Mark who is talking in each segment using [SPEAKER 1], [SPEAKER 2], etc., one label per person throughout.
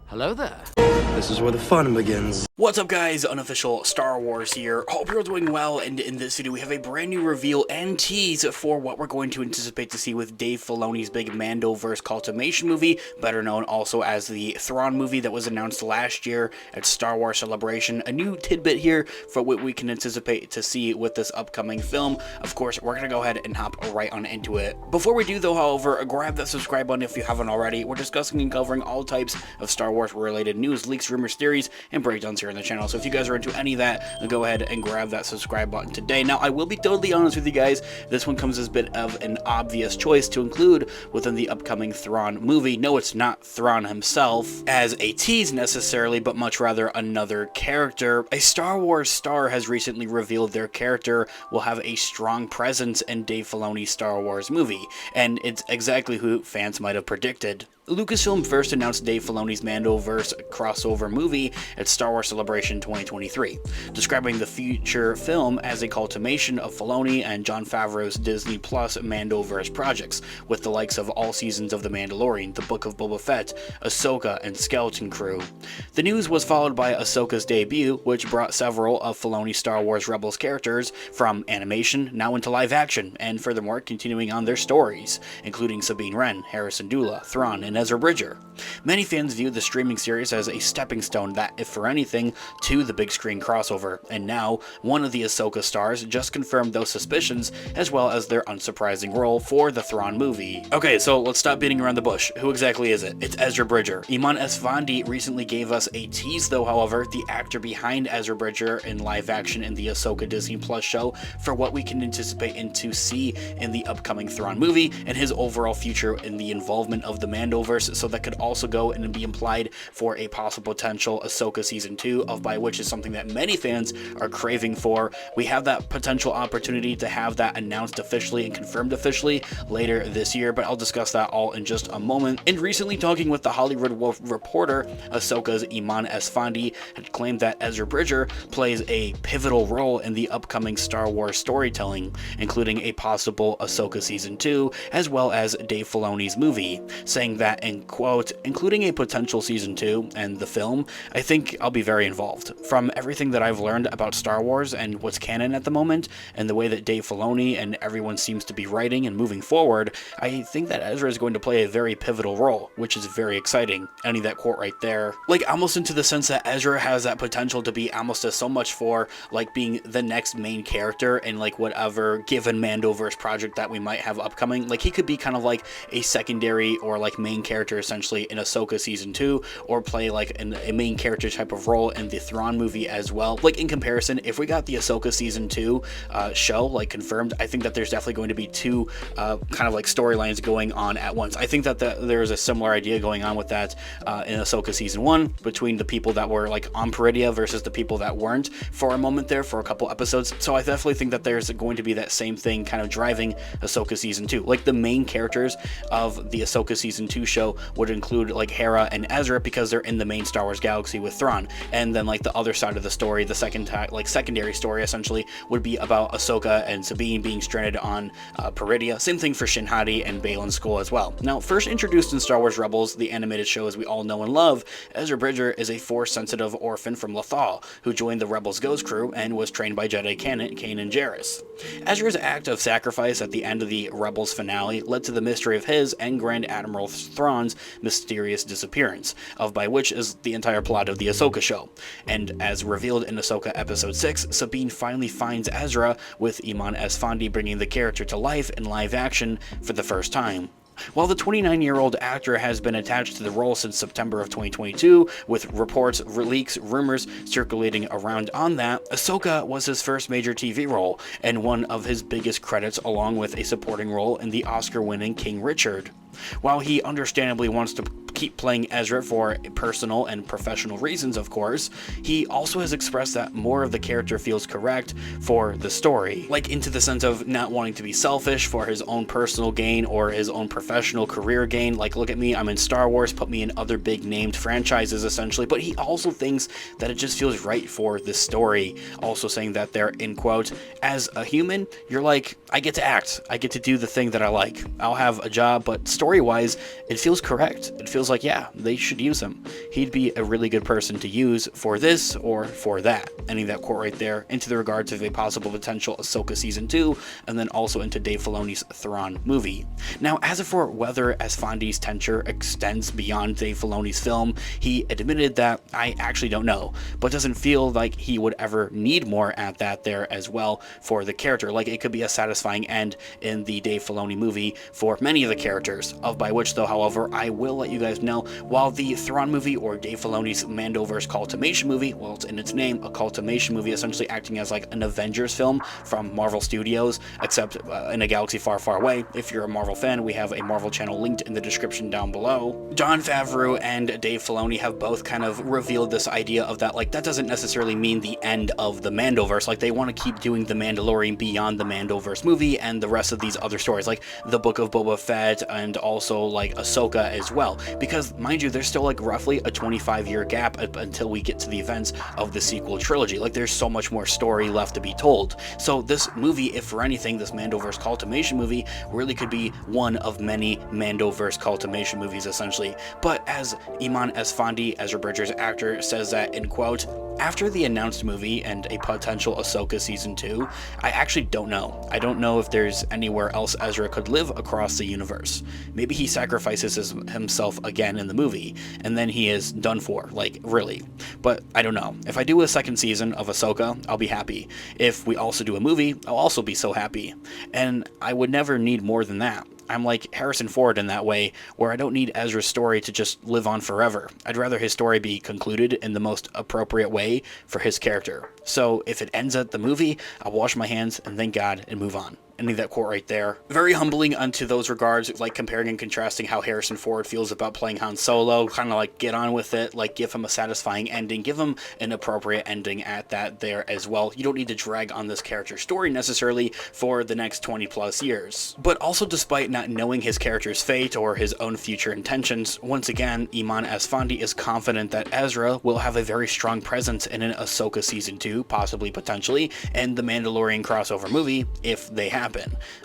[SPEAKER 1] Hello there.
[SPEAKER 2] This is where the fun begins.
[SPEAKER 3] What's up guys, Unofficial Star Wars here. Hope you're all doing well, and in this video we have a brand new reveal and tease for what we're going to anticipate to see with Dave Filoni's big Mandoverse cultimation movie, better known also as the THRAWN movie that was announced last year at Star Wars Celebration. A new tidbit here for what we can anticipate to see with this upcoming film. Of course, we're going to go ahead and hop right on into it. Before we do though, however, grab that subscribe button if you haven't already. We're discussing and covering all types of Star Wars related news, leaks, rumors, theories, and breakdowns here on the channel. So if you guys are into any of that, go ahead and grab that subscribe button today. Now, I will be totally honest with you guys, this one comes as a bit of an obvious choice to include within the upcoming THRAWN movie. No, it's not THRAWN himself as a tease necessarily, but much rather another character. A Star Wars star has recently revealed their character will have a strong presence in Dave Filoni's Star Wars movie, and it's exactly who fans might have predicted. Lucasfilm first announced Dave Filoni's Mandoverse crossover movie at Star Wars Celebration 2023, describing the feature film as a culmination of Filoni and Jon Favreau's Disney Plus Mandoverse projects, with the likes of all seasons of The Mandalorian, The Book of Boba Fett, Ahsoka, and Skeleton Crew. The news was followed by Ahsoka's debut, which brought several of Filoni's Star Wars Rebels characters from animation now into live action, and furthermore continuing on their stories, including Sabine Wren, Harrison Dula, Thrawn, and Ezra Bridger. Many fans view the streaming series as a stepping stone that, if for anything, to the big screen crossover, and now one of the Ahsoka stars just confirmed those suspicions, as well as their unsurprising role for the THRAWN movie. Okay, so let's stop beating around the bush. Who exactly is it? It's Ezra Bridger. Iman Esfandi recently gave us a tease though, however, the actor behind Ezra Bridger in live action in the Ahsoka Disney Plus show, for what we can anticipate and to see in the upcoming THRAWN movie, and his overall future in the involvement of the Mandoverse. So that could also go and be implied for a possible potential Ahsoka Season 2, of by which is something that many fans are craving for. We have that potential opportunity to have that announced officially and confirmed officially later this year, but I'll discuss that all in just a moment. And recently, talking with the Hollywood Reporter, Ahsoka's Iman Esfandi had claimed that Ezra Bridger plays a pivotal role in the upcoming Star Wars storytelling, including a possible Ahsoka Season 2, as well as Dave Filoni's movie, saying that, in quote, including a potential Season 2 and the film, I think I'll be very involved. From everything that I've learned about Star Wars and what's canon at the moment, and the way that Dave Filoni and everyone seems to be writing and moving forward, I think that Ezra is going to play a very pivotal role, which is very exciting. I need that quote right there. Like, almost into the sense that Ezra has that potential to be almost as so much for, like, being the next main character in, like, whatever given Mandoverse project that we might have upcoming. Like, he could be kind of like a secondary or, like, main character essentially in Ahsoka Season 2, or play like a main character type of role in the THRAWN movie as well. Like, in comparison, if we got the Ahsoka Season 2 show like confirmed, I think that there's definitely going to be two kind of like storylines going on at once. I think that there's a similar idea going on with that in Ahsoka Season 1, between the people that were like on Peridia versus the people that weren't for a moment there for a couple episodes. So I definitely think that there's going to be that same thing kind of driving Ahsoka Season 2. Like, the main characters of the Ahsoka Season 2 show would include like Hera and Ezra, because they're in the main Star Wars galaxy with Thrawn, and then like the other side of the story, the secondary story essentially, would be about Ahsoka and Sabine being stranded on Peridia. Same thing for Shin Hati and Baylan Skoll as well. Now, first introduced in Star Wars Rebels, the animated show as we all know and love, Ezra Bridger is a Force-sensitive orphan from Lothal who joined the Rebels Ghost Crew and was trained by Jedi Kanan Jarrus. Ezra's act of sacrifice at the end of the Rebels finale led to the mystery of his and Grand Admiral Thrawn's mysterious disappearance, of by which is the entire plot of the Ahsoka show. And as revealed in Ahsoka Episode 6, Sabine finally finds Ezra, with Iman Esfandi bringing the character to life in live action for the first time. While the 29-year-old actor has been attached to the role since September of 2022, with reports, leaks, rumors circulating around on that, Ahsoka was his first major TV role, and one of his biggest credits, along with a supporting role in the Oscar-winning King Richard. While he understandably wants to keep playing Ezra for personal and professional reasons, of course, he also has expressed that more of the character feels correct for the story. Like, into the sense of not wanting to be selfish for his own personal gain or his own professional career gain. Like, look at me, I'm in Star Wars, put me in other big named franchises essentially, but he also thinks that it just feels right for this story. Also saying that they're, in quote, as a human, you're like, I get to act, I get to do the thing that I like. I'll have a job, but story story-wise, it feels correct. It feels like, yeah, they should use him. He'd be a really good person to use for this or for that. Ending that quote right there into the regards of a possible potential Ahsoka Season 2, and then also into Dave Filoni's THRAWN movie. Now, as for whether Esfandi's tenure extends beyond Dave Filoni's film, he admitted that I actually don't know, but doesn't feel like he would ever need more at that there as well for the character. Like, it could be a satisfying end in the Dave Filoni movie for many of the characters, of by which though, however, I will let you guys know, while the THRAWN movie or Dave Filoni's Mandoverse cultimation movie, well, it's in its name, a cultimation movie, essentially acting as like an Avengers film from Marvel Studios, except in a galaxy far, far away. If you're a Marvel fan, we have a Marvel channel linked in the description down below. Jon Favreau and Dave Filoni have both kind of revealed this idea of that, like, that doesn't necessarily mean the end of the Mandoverse. Like, they want to keep doing the Mandalorian beyond the Mandoverse movie and the rest of these other stories, like the Book of Boba Fett and also like Ahsoka as well, because mind you, there's still like roughly a 25-year gap until we get to the events of the sequel trilogy. Like, there's so much more story left to be told. So this movie, if for anything, this Mandoverse cultimation movie really could be one of many Mandoverse cultimation movies essentially. But as Iman Esfandi, Ezra Bridger's actor, says that in quote, after the announced movie and a potential Ahsoka Season 2, I actually don't know. I don't know if there's anywhere else Ezra could live across the universe. Maybe he sacrifices himself again in the movie, and then he is done for, like, really. But I don't know. If I do a second season of Ahsoka, I'll be happy. If we also do a movie, I'll also be so happy. And I would never need more than that. I'm like Harrison Ford in that way, where I don't need Ezra's story to just live on forever. I'd rather his story be concluded in the most appropriate way for his character. So if it ends at the movie, I'll wash my hands and thank God and move on. Ending that quote right there. Very humbling unto those regards, like comparing and contrasting how Harrison Ford feels about playing Han Solo, kind of like get on with it, like give him a satisfying ending, give him an appropriate ending at that there as well. You don't need to drag on this character's story necessarily for the next 20 plus years. But also, despite not knowing his character's fate or his own future intentions, once again, Iman Esfandi is confident that Ezra will have a very strong presence in an Ahsoka Season 2, possibly potentially, and the Mandalorian crossover movie, if they happen.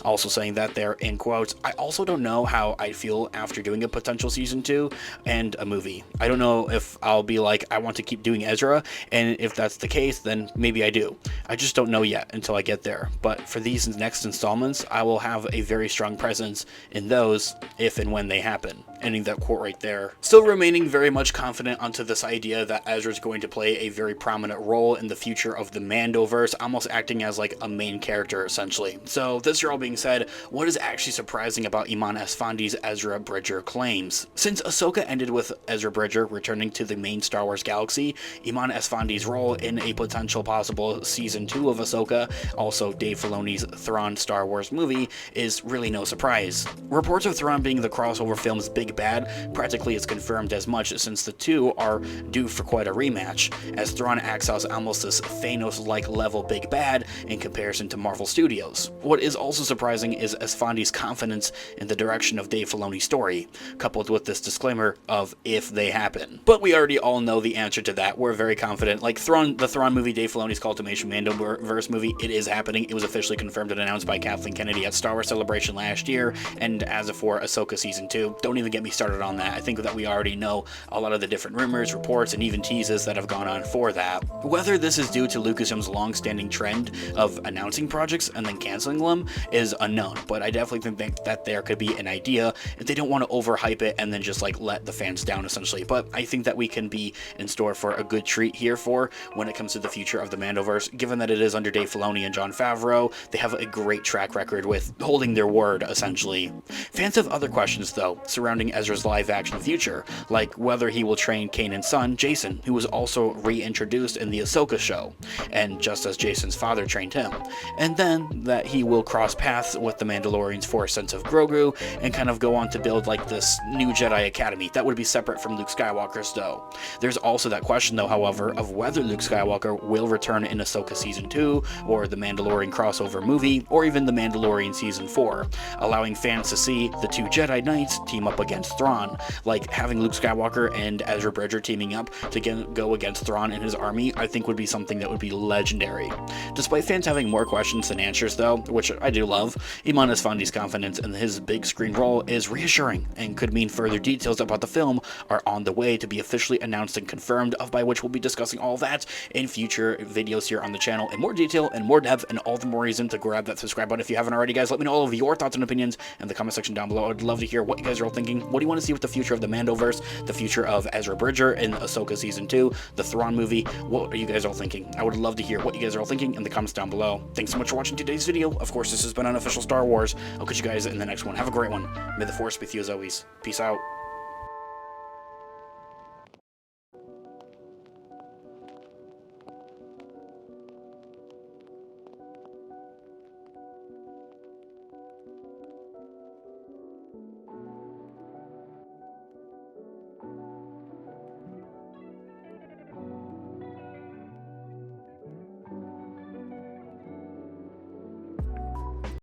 [SPEAKER 3] Also saying that there in quotes, I also don't know how I feel after doing a potential Season 2 and a movie. I don't know if I'll be like, I want to keep doing Ezra, and if that's the case, then maybe I do. I just don't know yet until I get there. But for these next installments, I will have a very strong presence in those if and when they happen. Ending that quote right there. Still remaining very much confident onto this idea that Ezra is going to play a very prominent role in the future of the Mandoverse, almost acting as like a main character essentially. So this all being said, what is actually surprising about Iman Esfandi's Ezra Bridger claims? Since Ahsoka ended with Ezra Bridger returning to the main Star Wars galaxy, Iman Esfandi's role in a potential possible Season 2 of Ahsoka, also Dave Filoni's THRAWN Star Wars movie, is really no surprise. Reports of THRAWN being the crossover film's big bad practically is confirmed as much, since the two are due for quite a rematch, as THRAWN acts as almost this Thanos-like level big bad in comparison to Marvel Studios. What is also surprising is Esfandi's confidence in the direction of Dave Filoni's story, coupled with this disclaimer of if they happen. But we already all know the answer to that. We're very confident. Like the THRAWN movie, Dave Filoni's cultimation Mandoverse movie, it is happening. It was officially confirmed and announced by Kathleen Kennedy at Star Wars Celebration last year, and as of for Ahsoka Season 2, don't even get me started on that. I think that we already know a lot of the different rumors, reports, and even teases that have gone on for that. Whether this is due to Lucasfilm's long-standing trend of announcing projects and then canceling them is unknown, but I definitely think that there could be an idea if they don't want to overhype it and then just like let the fans down essentially. But I think that we can be in store for a good treat here for when it comes to the future of the Mandoverse, given that it is under Dave Filoni and Jon Favreau. They have a great track record with holding their word essentially. Fans have other questions though surrounding Ezra's live-action future, like whether he will train Kanan's son, Jason, who was also reintroduced in the Ahsoka show, and just as Jason's father trained him, and then that he will cross paths with the Mandalorian's Force sense of Grogu and kind of go on to build like this new Jedi Academy that would be separate from Luke Skywalker's though. There's also that question though, however, of whether Luke Skywalker will return in Ahsoka Season 2 or the Mandalorian crossover movie or even the Mandalorian Season 4, allowing fans to see the two Jedi Knights team up again against THRAWN. Like, having Luke Skywalker and Ezra Bridger teaming up to go against THRAWN and his army, I think would be something that would be legendary. Despite fans having more questions than answers though, which I do love, Iman Esfandi's confidence in his big screen role is reassuring and could mean further details about the film are on the way to be officially announced and confirmed, by which we'll be discussing all that in future videos here on the channel in more detail and more depth, and all the more reason to grab that subscribe button if you haven't already, guys. Let me know all of your thoughts and opinions in the comment section down below. I'd love to hear what you guys are all thinking. What do you want to see with the future of the Mandoverse, the future of Ezra Bridger in Ahsoka Season 2, the THRAWN movie? What are you guys all thinking? I would love to hear what you guys are all thinking in the comments down below. Thanks so much for watching today's video. Of course, this has been Unofficial Star Wars. I'll catch you guys in the next one. Have a great one. May the Force be with you as always. Peace out.